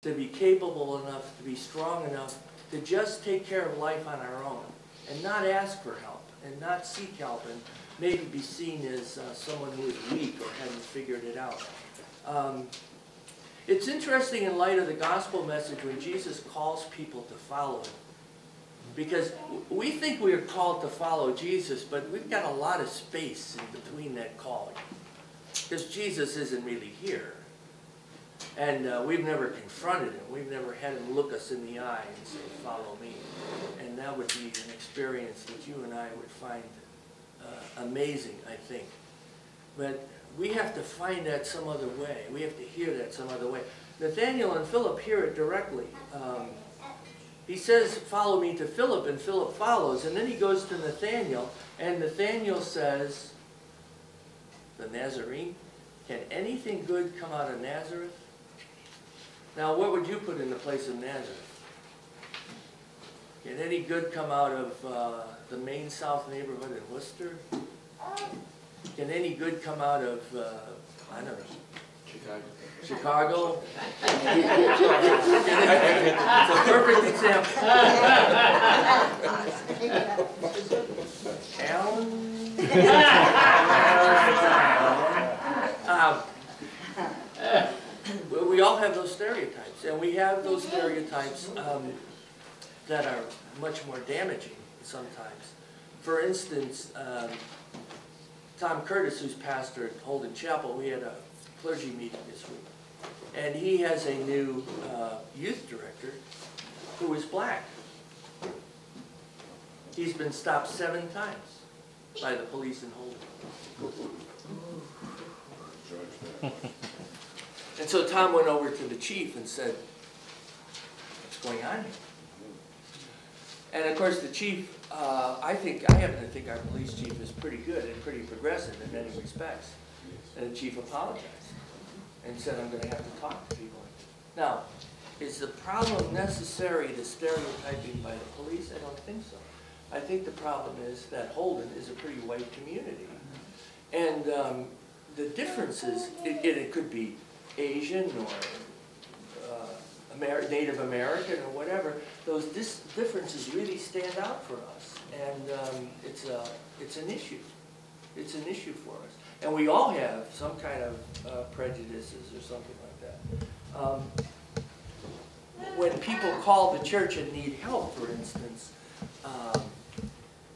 to be capable enough, to be strong enough to just take care of life on our own and not ask for help and not seek help and maybe be seen as someone who is weak or hadn't figured it out. It's interesting in light of the gospel message when Jesus calls people to follow him. Because we think we are called to follow Jesus, but we've got a lot of space in between that calling. Because Jesus isn't really here. And we've never confronted him. We've never had him look us in the eye and say, follow me. And that would be an experience that you and I would find amazing, I think. But we have to find that some other way. We have to hear that some other way. Nathaniel and Philip hear it directly. He says, follow me to Philip, and Philip follows. And then he goes to Nathaniel, and Nathaniel says, the Nazarene, can anything good come out of Nazareth? Now, what would you put in the place of Nazareth? Can any good come out of the Maine South neighborhood in Worcester? Can any good come out of, I don't know, Chicago? It's a perfect example. Alan? We all have those stereotypes, and we have those stereotypes that are much more damaging sometimes. For instance, Tom Curtis, who's pastor at Holden Chapel, we had a clergy meeting this week, and he has a new youth director who is black. He's been stopped 7 times by the police in Holden. And so Tom went over to the chief and said, what's going on here? And of course the chief, I happen to think our police chief is pretty good and pretty progressive in many respects. And the chief apologized and said, I'm going to have to talk to people. Now, is the problem necessary the stereotyping by the police? I don't think so. I think the problem is that Holden is a pretty white community. And the differences, it could be Asian or Native American or whatever, those differences really stand out for us. And it's an issue. It's an issue for us. And we all have some kind of prejudices or something like that. When people call the church and need help, for instance,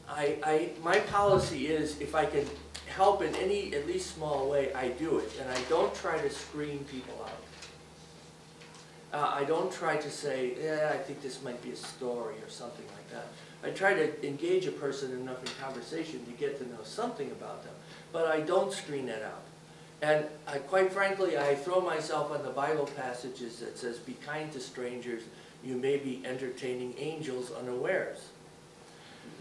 my policy is if I can help in any, at least small way, I do it. And I don't try to screen people out. I don't try to say, yeah, I think this might be a story or something like that. I try to engage a person enough in conversation to get to know something about them. But I don't screen that out. And quite frankly, I throw myself on the Bible passages that says, be kind to strangers, you may be entertaining angels unawares.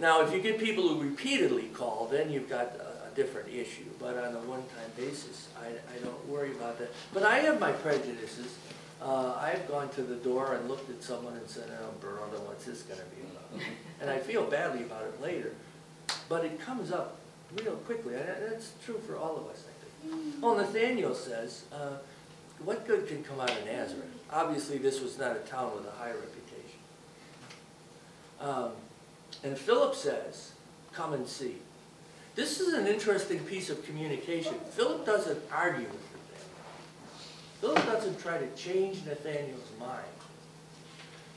Now, if you get people who repeatedly call, then you've got a different issue. But on a one-time basis, I don't worry about that. But I have my prejudices. I've gone to the door and looked at someone and said, oh, brother, what's this going to be about? And I feel badly about it later. But it comes up real quickly. And that's true for all of us, I think. Well, Nathaniel says, what good can come out of Nazareth? Obviously, this was not a town with a high reputation. And Philip says, come and see. This is an interesting piece of communication. Philip doesn't argue with Nathaniel. Philip doesn't try to change Nathaniel's mind.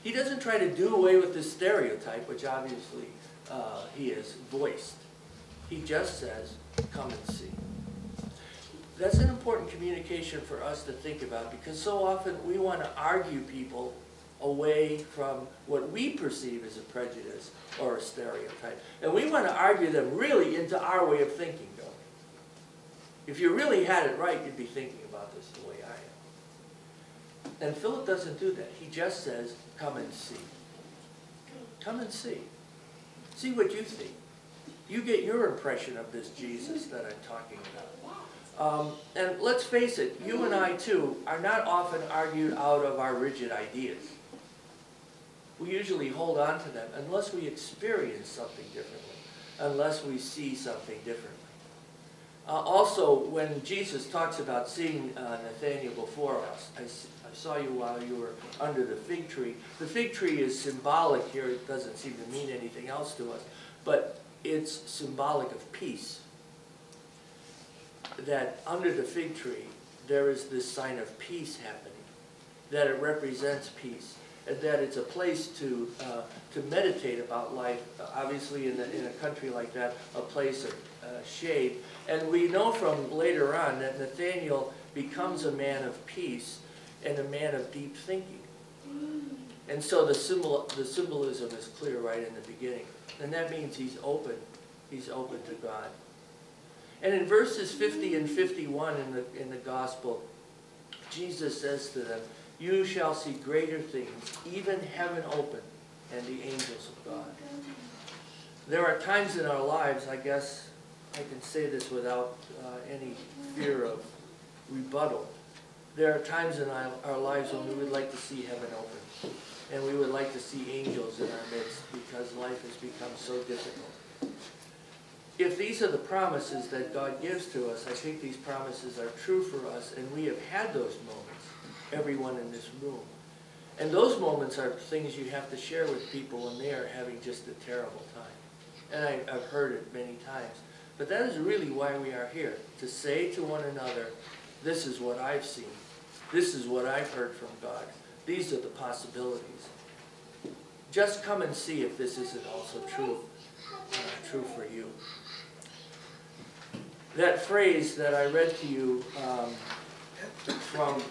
He doesn't try to do away with this stereotype, which obviously he has voiced. He just says, come and see. That's an important communication for us to think about, because so often we want to argue people away from what we perceive as a prejudice or a stereotype. And we want to argue them really into our way of thinking, don't we? If you really had it right, you'd be thinking about this the way I am. And Philip doesn't do that. He just says, come and see. Come and see. See what you think. You get your impression of this Jesus that I'm talking about. And let's face it, you and I too are not often argued out of our rigid ideas. We usually hold on to them unless we experience something differently, unless we see something differently. Also, when Jesus talks about seeing Nathaniel before us, I've saw you while you were under the fig tree. The fig tree is symbolic here. It doesn't seem to mean anything else to us, but it's symbolic of peace. That under the fig tree, there is this sign of peace happening, that it represents peace, and that it's a place to meditate about life. Obviously, in a country like that, a place of shade. And we know from later on that Nathaniel becomes a man of peace and a man of deep thinking. And so the symbolism is clear right in the beginning. And that means he's open to God. And in verses 50 and 51 in the gospel, Jesus says to them, "You shall see greater things, even heaven open, and the angels of God." There are times in our lives, I guess I can say this without any fear of rebuttal. There are times in our lives when we would like to see heaven open, and we would like to see angels in our midst because life has become so difficult. If these are the promises that God gives to us, I think these promises are true for us, and we have had those moments, everyone in this room. And those moments are things you have to share with people when they are having just a terrible time. And I've heard it many times. But that is really why we are here, to say to one another, this is what I've seen. This is what I've heard from God. These are the possibilities. Just come and see if this isn't also true for you. That phrase that I read to you from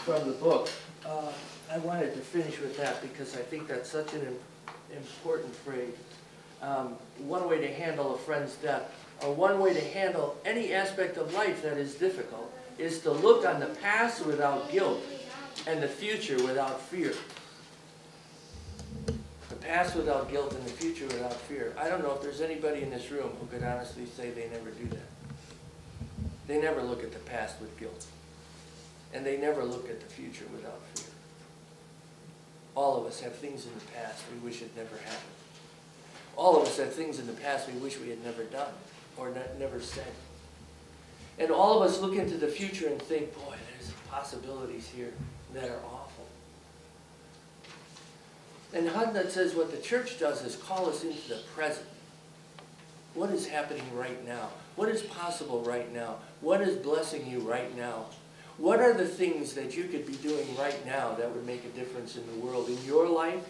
the book, I wanted to finish with that because I think that's such an important phrase. One way to handle a friend's death, or one way to handle any aspect of life that is difficult, is to look on the past without guilt and the future without fear. The past without guilt and the future without fear. I don't know if there's anybody in this room who could honestly say they never do that. They never look at the past with guilt. And they never look at the future without fear. All of us have things in the past we wish had never happened. All of us have things in the past we wish we had never done or never said. And all of us look into the future and think, boy, there's possibilities here that are awful. And Hanley says what the church does is call us into the present. What is happening right now? What is possible right now? What is blessing you right now? What are the things that you could be doing right now that would make a difference in the world, in your life,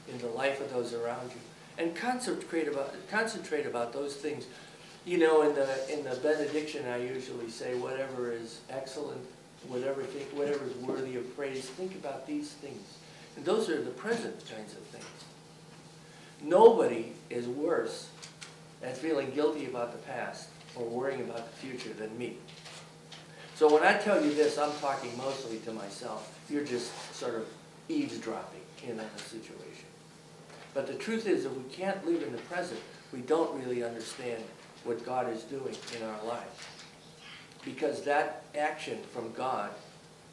in the life of those around you? And concentrate about those things. You know, in the benediction, I usually say, whatever is excellent, whatever is worthy of praise, think about these things. And those are the present kinds of things. Nobody is worse at feeling guilty about the past or worrying about the future than me. So when I tell you this, I'm talking mostly to myself. You're just sort of eavesdropping in on the situation. But the truth is, if we can't live in the present, we don't really understand what God is doing in our lives. Because that action from God,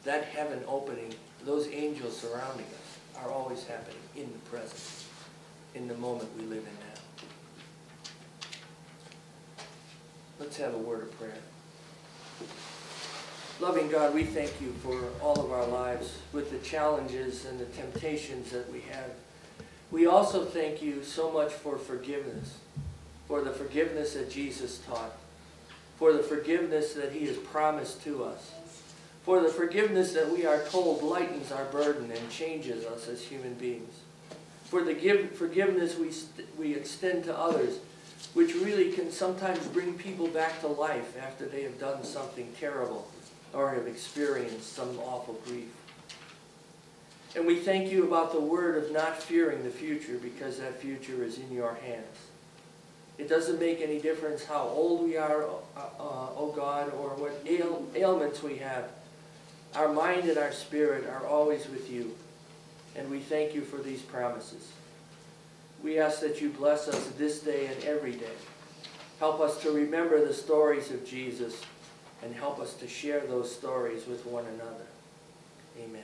that heaven opening, those angels surrounding us, are always happening in the present, in the moment we live in now. Let's have a word of prayer. Loving God, we thank you for all of our lives with the challenges and the temptations that we have. We also thank you so much for forgiveness, for the forgiveness that Jesus taught, for the forgiveness that he has promised to us, for the forgiveness that we are told lightens our burden and changes us as human beings, for the forgiveness we extend to others, which really can sometimes bring people back to life after they have done something terrible or have experienced some awful grief. And we thank you about the word of not fearing the future, because that future is in your hands. It doesn't make any difference how old we are, oh God, or what ailments we have. Our mind and our spirit are always with you. And we thank you for these promises. We ask that you bless us this day and every day. Help us to remember the stories of Jesus, and help us to share those stories with one another. Amen.